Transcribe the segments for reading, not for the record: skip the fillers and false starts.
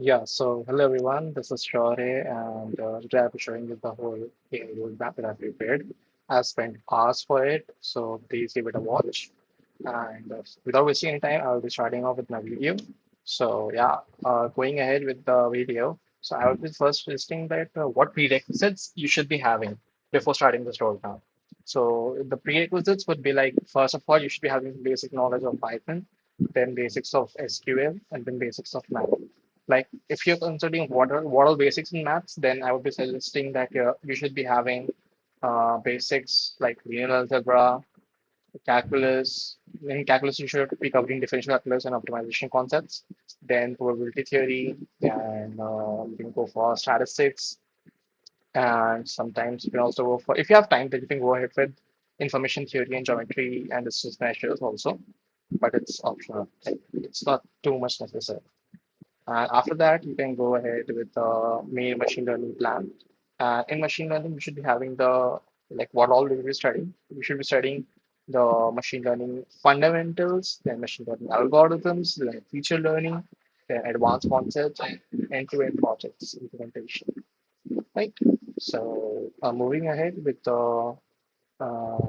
Yeah, so hello everyone, this is Shore, and today I'll be showing you the whole AI roadmap that I've prepared. I've spent hours for it, so please give it a watch. And without wasting any time, I'll be starting off with my video. So yeah, going ahead with the video. So I will be first listing that what prerequisites you should be having before starting this roadmap. So the prerequisites would be like, first of all, you should be having basic knowledge of Python, then basics of SQL, and then basics of math. Like if you're considering what all basics in maths, then I would be suggesting that you should be having basics like linear algebra, calculus. In calculus, you should be covering differential calculus and optimization concepts. Then probability theory, and you can go for statistics, and sometimes you can also go for, if you have time, then you can go ahead with information theory and geometry and distance measures also, but it's optional. Like, it's not too much necessary. And after that, you can go ahead with the main machine learning plan. In machine learning, you should be having the, like, what all will be studying. You should be studying the machine learning fundamentals, then machine learning algorithms, then feature learning, then advanced concepts, and end-to-end projects implementation. Right. So moving ahead with the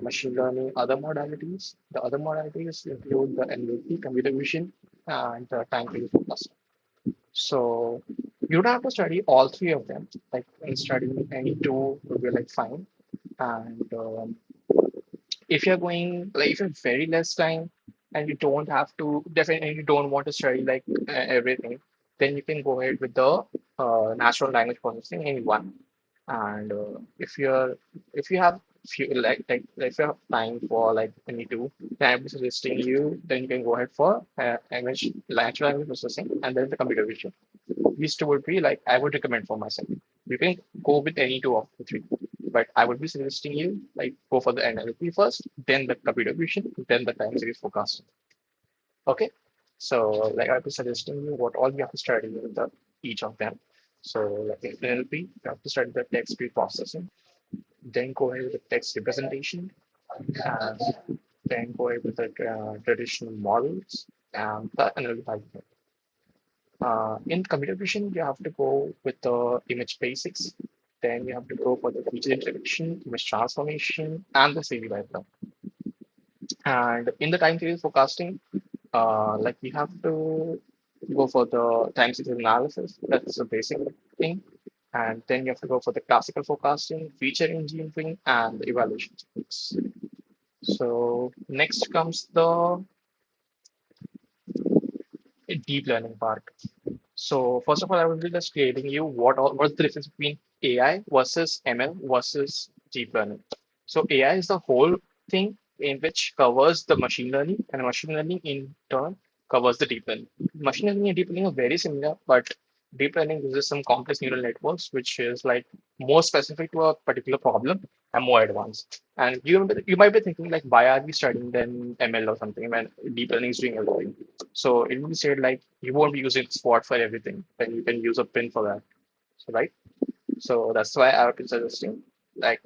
machine learning other modalities. The other modalities include the NLP, computer vision, and the time series forecasting. So you don't have to study all three of them. Like in studying any two would be like fine. And if you're going like if you have very less time and you don't have to definitely you don't want to study like everything, then you can go ahead with the natural language processing in one. And if you have few like if you have time for like any two, then I'm suggesting you then you can go ahead for natural language processing and then the computer vision. These two would be like I would recommend for myself. You can go with any two of the three, but I would be suggesting you like go for the NLP first, then the computer vision, then the time series forecasting. Okay, so like I'd be suggesting you what all you have to study in the each of them. So like in NLP, you have to study the text pre-processing, then go ahead with the text representation, and then go ahead with the traditional models and the NLP pipeline. In computer vision, you have to go with the image basics. Then you have to go for the feature introduction, image transformation, and the CV pipeline. And in the time series forecasting, like you have to go for the time series analysis. That's the basic thing. And then you have to go for the classical forecasting, feature engineering, and the evaluation techniques. So next comes the deep learning part. So first of all, I will be just creating you what's the difference between AI versus ML versus deep learning. So AI is the whole thing in which covers the machine learning, and machine learning in turn covers the deep learning. Machine learning and deep learning are very similar, but deep learning uses some complex neural networks, which is like more specific to a particular problem and more advanced. And you might be thinking like, why are we studying then ML or something when deep learning is doing everything? So it will be said like you won't be using Spot for everything, then you can use a pin for that. So right. So that's why I would be suggesting like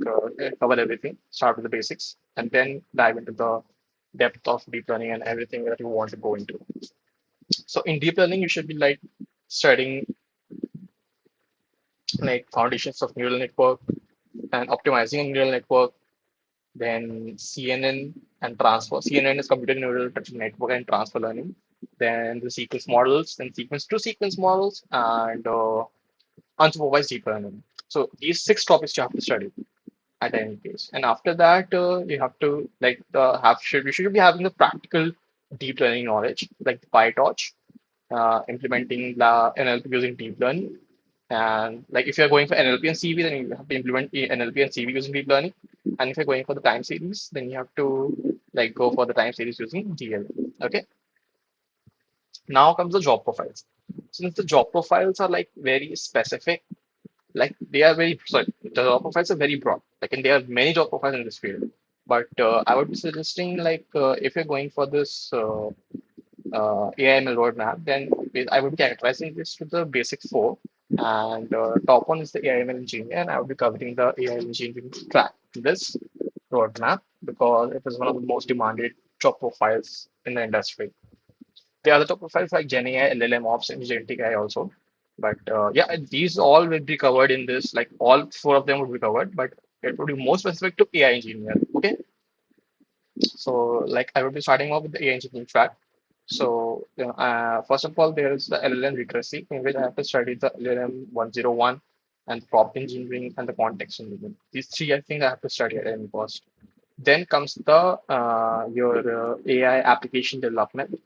cover everything, start with the basics, and then dive into the depth of deep learning and everything that you want to go into. So in deep learning, you should be like studying like foundations of neural network and optimizing a neural network, then CNN and transfer. CNN is computer neural network and transfer learning. Then the sequence models, then sequence to sequence models, and unsupervised deep learning. So these six topics you have to study at any case. And after that, you have to like have should you should be having the practical deep learning knowledge, like PyTorch, implementing the NLP using deep learning. And like if you're going for NLP and CV, then you have to implement NLP and CV using deep learning. And if you're going for the time series, then you have to like go for the time series using DL. Okay. Now comes the job profiles. Since the job profiles are like very specific, like they are very sorry, the job profiles are very broad. Like and there are many job profiles in this field. But I would be suggesting like if you're going for this AIML roadmap, then I would be categorizing this to the basic four. And top one is the AIML engineer, and I would be covering the AI engineering track in this roadmap because it is one of the most demanded job profiles in the industry. The other top profiles like GenAI, LLM Ops, and Agentic AI also. But yeah, these all will be covered in this, like all four of them would be covered, but it would be more specific to AI engineer. Okay. So like I will be starting off with the AI engineering track. So first of all, there is the LLM literacy in which I have to study the LLM 101 and prompt engineering and the context engineering. These three I think I have to study at any cost. Then comes the your AI application development.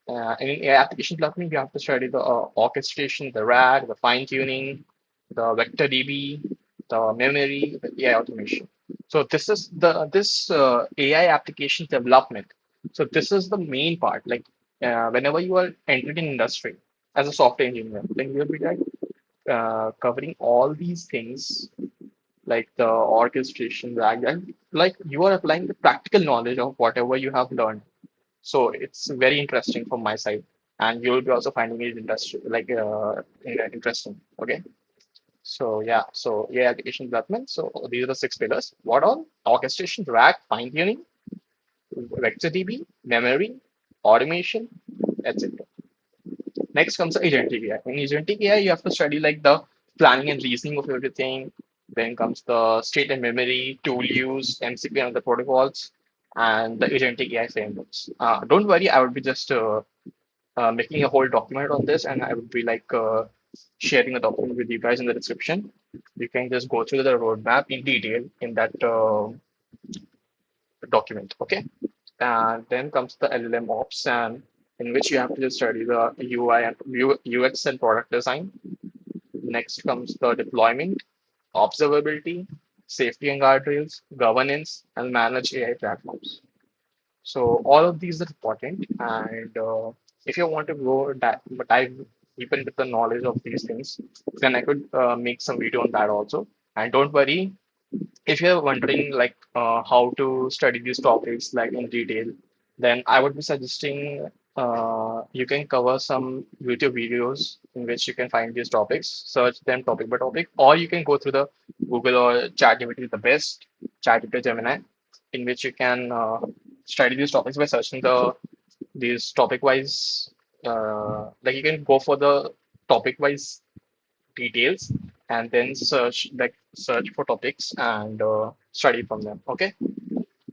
In AI application development, you have to study the orchestration, the RAG, the fine tuning, the vector DB, the memory, the AI automation. So this is the this AI application development. So this is the main part. Like whenever you are entering in industry as a software engineer, then you will be like covering all these things like the orchestration, RAG, and like you are applying the practical knowledge of whatever you have learned. So it's very interesting from my side, and you'll be also finding it industry like interesting. Okay, so yeah, so yeah, application development. So these are the six pillars. What all? Orchestration, RAG, fine tuning, vector DB, memory, automation, etc. Next comes the agentic AI. In agentic AI, you have to study like the planning and reasoning of everything. Then comes the state and memory, tool use, MCP and the protocols, and the agentic AI frameworks. Don't worry, I would be just making a whole document on this, and I would be like sharing the document with you guys in the description. You can just go through the roadmap in detail in that document. Okay. And then comes the LLM ops, and in which you have to just study the UI and UX and product design. Next comes the deployment, observability, safety and guardrails, governance, and manage AI platforms. So all of these are important, and if you want to go dive deep into the knowledge of these things, then I could make some video on that also. And don't worry, if you're wondering like how to study these topics like in detail, then I would be suggesting you can cover some YouTube videos in which you can find these topics, search them topic by topic, or you can go through the Google or ChatGPT is the best, ChatGPT Gemini, in which you can study these topics by searching these topic wise. Like you can go for the topic wise details and then search for topics and study from them. Okay,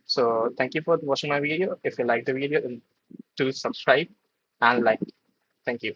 so thank you for watching my video. If you like the video, then do subscribe and like. Thank you.